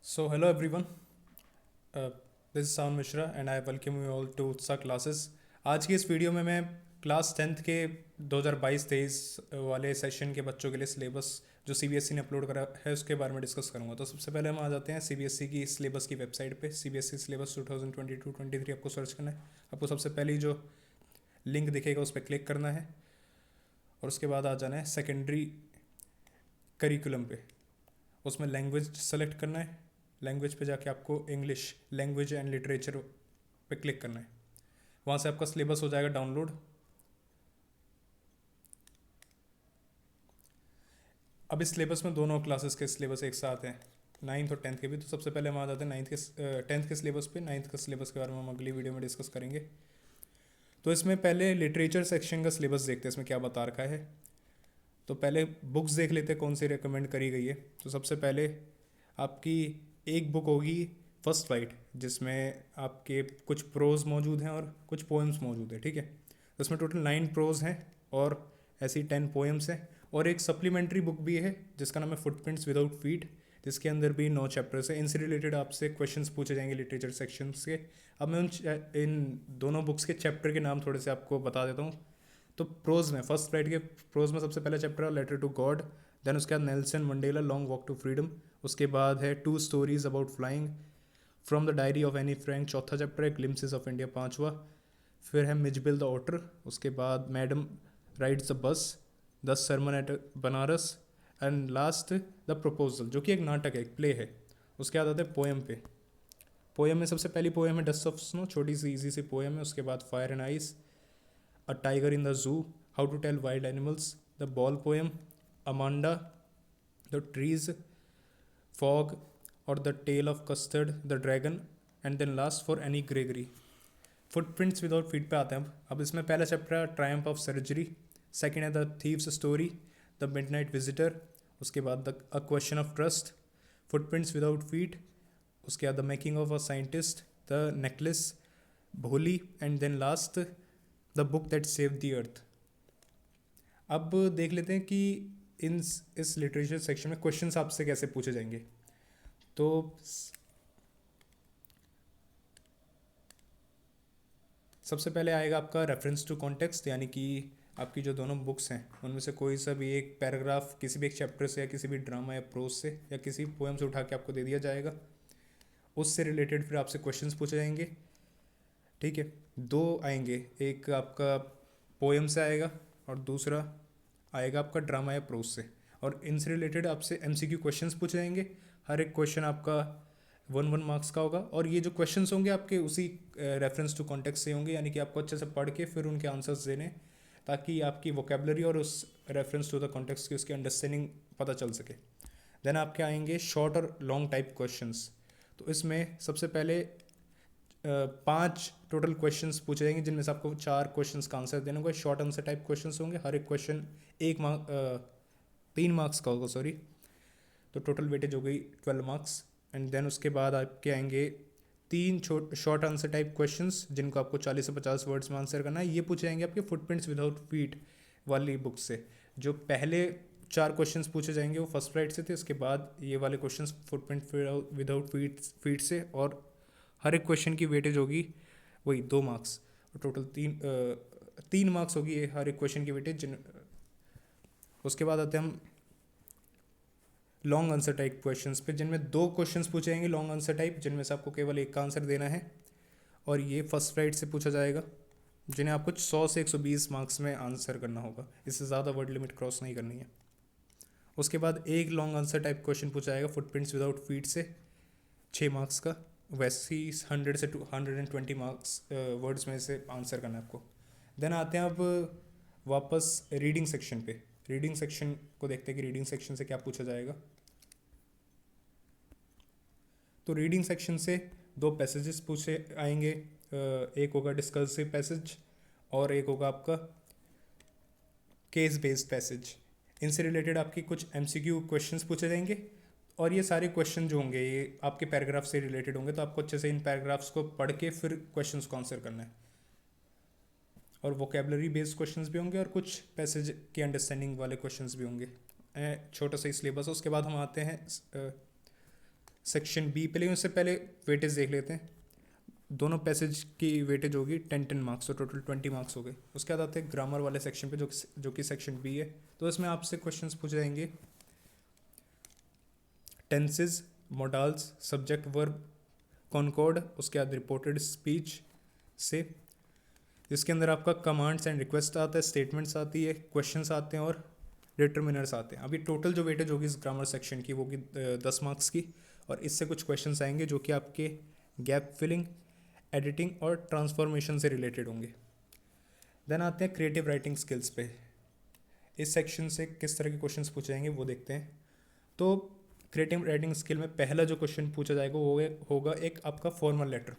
So, hello everyone. Uh, this is Saun Mishra and I welcome you all to Utsah classes. आज की इस video में मैं क्लास 10th के 2022-23 वाले सेशन के बच्चों के लिए सिलेबस जो सीबीएसई ने अपलोड करा है उसके बारे में डिस्कस करूंगा. तो सबसे पहले हम आ जाते हैं सीबीएसई की सिलेबस की वेबसाइट पे. सीबीएसई सिलेबस 2022-23 आपको सर्च करना है. आपको सबसे पहले जो लिंक दिखेगा उस पर क्लिक करना है और उसके बाद आ जाना है सेकेंडरी करिकुलम पे. उसमें लैंग्वेज सेलेक्ट करना है. लैंग्वेज पे जाके आपको इंग्लिश लैंग्वेज एंड लिटरेचर पे क्लिक करना है. वहाँ से आपका सिलेबस हो जाएगा डाउनलोड. अब इस सिलेबस में दोनों क्लासेस के सिलेबस एक साथ हैं, 9th और 10th के भी. तो सबसे पहले हम आ जाते हैं 10th के सिलेबस पे. 9th का सिलेबस के बारे में हम अगली वीडियो में डिस्कस करेंगे. तो इसमें पहले लिटरेचर सेक्शन का सिलेबस देखते हैं इसमें क्या बता रखा है. तो पहले बुक्स देख लेते हैं कौन सी रिकमेंड करी गई है. तो सबसे पहले आपकी एक बुक होगी फर्स्ट वाइट, जिसमें आपके कुछ प्रोज मौजूद हैं और कुछ पोएम्स मौजूद हैं. ठीक है, तो इसमें टोटल 9 प्रोज हैं और ऐसी 10 पोएम्स हैं. और एक सप्लीमेंट्री बुक भी है जिसका नाम है फुटप्रिंट्स विदाउट फीट, जिसके अंदर भी 9 चैप्टर्स हैं. इनसे रिलेटेड आपसे क्वेश्चंस पूछे जाएंगे लिटरेचर सेक्शन के. अब मैं इन दोनों बुक्स के चैप्टर के नाम थोड़े से आपको बता देता हूँ. तो प्रोज में फर्स्ट राइट के प्रोज में सबसे पहला चैप्टर है लेटर टू गॉड. देन उसके बाद Nelson Mandela long walk to freedom. उसके बाद है two stories about flying from the diary of Anne Frank. चौथा चैप्टर है ग्लिम्पसेस ऑफ इंडिया. पांचवा फिर है मिजबिल द ऑटर. उसके बाद madam rides the bus, the sermon at Benares and last the proposal, जो कि एक नाटक है, एक प्ले है. उसके बाद आते हैं पोएम पे. पोएम में सबसे पहली पोएम है डस्ट ऑफ स्नो, छोटी सी इजी सी पोएम है. उसके बाद fire and ice, A Tiger in the Zoo, How to Tell Wild Animals, The Ball Poem, Amanda, The Trees, Fog, or The Tale of Custard the Dragon, and then last for Annie Gregory. Footprints without feet पे आते हैं. अब इसमें पहला chapter है triumph of surgery. Second है the thief's story, the midnight visitor. उसके बाद the a question of trust, footprints without feet. उसके बाद the making of a scientist, the necklace, Bholi, and then last the book that save the earth. अब देख लेते हैं कि इन इस लिटरेचर सेक्शन में क्वेश्चंस आपसे कैसे पूछे जाएंगे. तो सबसे पहले आएगा आपका रेफरेंस टू कॉन्टेक्स्ट, यानी कि आपकी जो दोनों बुक्स हैं उनमें से कोई सा भी एक पैराग्राफ किसी भी एक चैप्टर से या किसी भी ड्रामा या प्रोज से या किसी पोएम से उठा के आपको दे दिया जाएगा. उससे रिलेटेड फिर आपसे क्वेश्चंस पूछे जाएंगे. ठीक है, दो आएंगे, एक आपका पोएम से आएगा और दूसरा आएगा आपका ड्रामा या प्रोज से. और इनसे रिलेटेड आपसे एमसीक्यू क्वेश्चंस पूछे जाएंगे. हर एक क्वेश्चन आपका 1 मार्क्स का होगा. और ये जो क्वेश्चंस होंगे आपके उसी रेफरेंस टू कॉन्टेक्स्ट से होंगे, यानी कि आपको अच्छे से पढ़ के फिर उनके आंसर्स देने, ताकि आपकी वोकेबलरी और उस रेफरेंस टू द कॉन्टेक्स्ट की उसकी अंडरस्टैंडिंग पता चल सके. देन आपके आएंगे शॉर्ट और लॉन्ग टाइप क्वेश्चंस. तो इसमें सबसे पहले 5 टोटल क्वेश्चंस पूछे जाएंगे, जिनमें से आपको 4 क्वेश्चंस का आंसर देना होगा. शॉर्ट आंसर टाइप क्वेश्चंस होंगे. हर एक क्वेश्चन 3 मार्क्स का होगा, सॉरी. तो टोटल वेटेज हो गई 12 मार्क्स. एंड देन उसके बाद आपके आएंगे 3 शॉर्ट आंसर टाइप क्वेश्चंस, जिनको आपको 40 से 50 वर्ड्स में आंसर करना है. ये पूछे जाएंगे आपके फुटप्रिंट्स विदाउट फीट वाली बुक से. जो पहले 4 क्वेश्चंस पूछे जाएंगे वो फर्स्ट राइट से थे. उसके बाद ये वाले क्वेश्चंस फुटप्रिंट विदाउट फीट से. और हर एक क्वेश्चन की वेटेज होगी वही 2 मार्क्स. टोटल 3 मार्क्स होगी ये हर एक क्वेश्चन की वेटेज. उसके बाद आते हैं हम लॉन्ग आंसर टाइप क्वेश्चंस पे, जिनमें 2 क्वेश्चंस पूछे जाएंगे लॉन्ग आंसर टाइप, जिनमें से आपको केवल एक का आंसर देना है. और ये फर्स्ट राइट से पूछा जाएगा, जिन्हें आपको 100 से 120 मार्क्स में आंसर करना होगा. इससे ज़्यादा वर्ड लिमिट क्रॉस नहीं करनी है. उसके बाद एक लॉन्ग आंसर टाइप क्वेश्चन पूछा जाएगा फुटप्रिंट्स विदाउट फीट से, 6 मार्क्स का. वैसे ही 100 से 120 मार्क्स वर्ड्स में से आंसर करना है आपको. देन आते हैं अब वापस रीडिंग सेक्शन पे. रीडिंग सेक्शन को देखते हैं कि रीडिंग सेक्शन से क्या पूछा जाएगा. तो रीडिंग सेक्शन से 2 पैसेजेस पूछे आएंगे. एक होगा डिस्कर्सिव पैसेज और एक होगा आपका केस बेस्ड पैसेज. इनसे रिलेटेड आपकी कुछ एमसीक्यू क्वेश्चंस पूछे जाएंगे. और ये सारे क्वेश्चन जो होंगे ये आपके पैराग्राफ से रिलेटेड होंगे, तो आपको अच्छे से इन पैराग्राफ्स को पढ़ के फिर क्वेश्चंस को आंसर करना है. और वोकेबलरी बेस्ड क्वेश्चंस भी होंगे और कुछ पैसेज की अंडरस्टैंडिंग वाले क्वेश्चंस भी होंगे. छोटा सा सिलेबस. उसके बाद हम आते हैं सेक्शन बी पे, लेकिन उससे पहले वेटेज देख लेते हैं। दोनों पैसेज की वेटेज होगी 10-10 मार्क्स, तो टोटल 20 मार्क्स हो गए। उसके बाद आते हैं ग्रामर वाले सेक्शन पे, जो कि सेक्शन बी है। तो इसमें आपसे क्वेश्चंस पूछे जाएंगे tenses, modals, subject, verb, concord, उसके बाद रिपोर्टेड स्पीच से, जिसके अंदर आपका कमांड्स एंड रिक्वेस्ट आता है, स्टेटमेंट्स आती है, क्वेश्चंस आते हैं और डिटर्मिनर्स आते हैं। अभी टोटल जो वेटेज होगी इस ग्रामर सेक्शन की वो होगी 10 मार्क्स की, और इससे कुछ क्वेश्चंस आएंगे जो कि आपके गैप फिलिंग, एडिटिंग और ट्रांसफॉर्मेशन से रिलेटेड होंगे। देन आते हैं क्रिएटिव राइटिंग स्किल्स पे। इस सेक्शन से किस तरह के क्वेश्चंस पूछे जाएंगे वो देखते हैं। तो क्रिएटिव राइटिंग स्किल में पहला जो क्वेश्चन पूछा जाएगा वो होगा एक आपका फॉर्मल लेटर।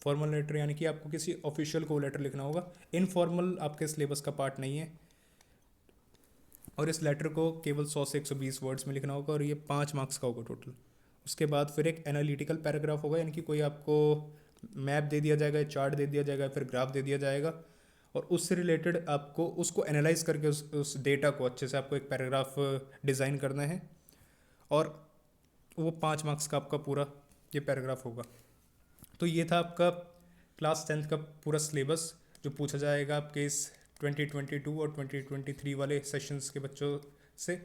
फॉर्मल लेटर यानी कि आपको किसी ऑफिशियल को लेटर लिखना होगा। इनफॉर्मल आपके सिलेबस का पार्ट नहीं है, और इस लेटर को केवल 100 से 120 वर्ड्स में लिखना होगा, और ये 5 मार्क्स का होगा टोटल। उसके बाद फिर एक एनालिटिकल पैराग्राफ होगा, यानी कि कोई आपको मैप दे दिया जाएगा, चार्ट दे दिया जाएगा, फिर ग्राफ दे दिया जाएगा, और उससे रिलेटेड आपको उसको एनालाइज करके उस डेटा को अच्छे से आपको एक पैराग्राफ डिज़ाइन करना है, और वो 5 मार्क्स का आपका पूरा ये पैराग्राफ होगा। तो ये था आपका क्लास 10th का पूरा सिलेबस जो पूछा जाएगा आपके इस 2022 और 2023 वाले सेशंस के बच्चों से।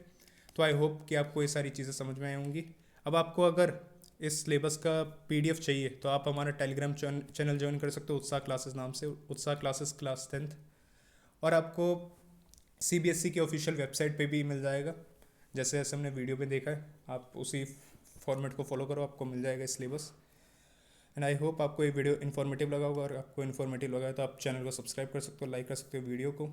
तो आई होप कि आपको ये सारी चीज़ें समझ में आई होंगी। अब आपको अगर इस सिलेबस का PDF चाहिए तो आप हमारा टेलीग्राम चैनल ज्वाइन कर सकते हो, उत्साह क्लासेस नाम से, उत्साह क्लासेस क्लास 10th। और आपको CBSE की ऑफिशियल वेबसाइट पे भी मिल जाएगा, जैसे जैसे हमने वीडियो में देखा है, आप उसी फॉर्मेट को फॉलो करो, आपको मिल जाएगा सिलेबस। एंड आई होप आपको ये वीडियो इन्फॉर्मेटिव लगा होगा, और आपको इन्फॉर्मेटिव लगा है तो आप चैनल को सब्सक्राइब कर सकते हो, लाइक कर सकते हो वीडियो को।